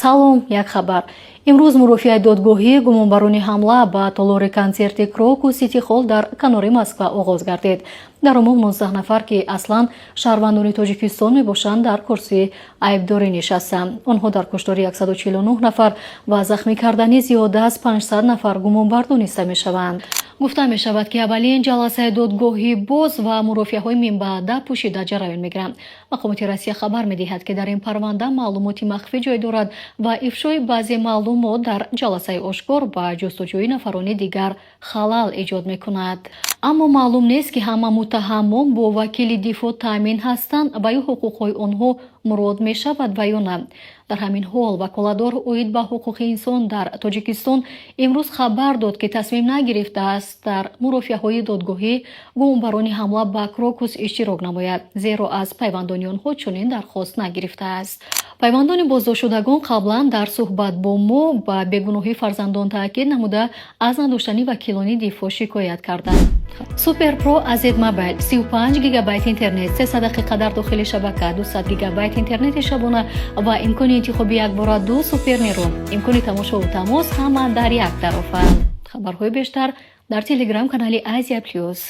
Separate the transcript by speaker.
Speaker 1: салом, як хабар. имрӯз мурофиаи додгохии гумонбарони ҳамла ба толори консерти Крокус Сити Холл дар канори Москва оғоз гардид. дар умум 19 нафар ки аслан шаҳрвандони Тоҷикистон мебошанд дар курсии айбдорӣ нишастанд. онҳо дар куштори 149 нафар ва захмӣ кардани зиёда аз 500 нафар гумонбар дониста мешаванд. гуфта мешавад ки аввалин ҷаласаи додгоҳӣ боз ва мурофиаҳои минбаъда пӯшида ҷараён мегиранд. мақомоти Россия хабар медиҳад ки дар ин парванда маълумоти махфӣ ҷой дорад ва ифшои баъзе маълумот дар ҷаласаи ошкор ба ҷустуҷӯи нафарони дигар халал эҷод мекунад. аммо маълум нест ки ҳама муттаҳамон бо вакили дифоъ таъмин ҳастанд ва ё ҳуқуқҳои онҳо мурод мешавад ва ё на. дар ҳамин ҳол ваколадор оид ба ҳуқуқи инсон дар Тоҷикистон имрӯз хабар дод ки тасмим нагирифтааст дар мурофиаҳои додгоҳӣ гумонбарони ҳамла ба Крокус иштирок намояд, зеро аз пайвандони онҳо чунин дархост нагирифтааст. пайвандони боздоштшудагон қаблан дар суҳбат бо мо ба бегуноҳии фарзандон таъкид намуда аз надоштани вакилони дифоъ шикоят карданд. Суперпро аз Мобайл 35 гигабайт интернет, 300 дақиқа дар дохили шабака, 200 гигабайт интернети шабона ва имкони интихоби якбора 2 супернеро, имкони тамошову тамос ҳама дар як тарофа. хабарҳои бештар дар телеграм канали Asia-Plus.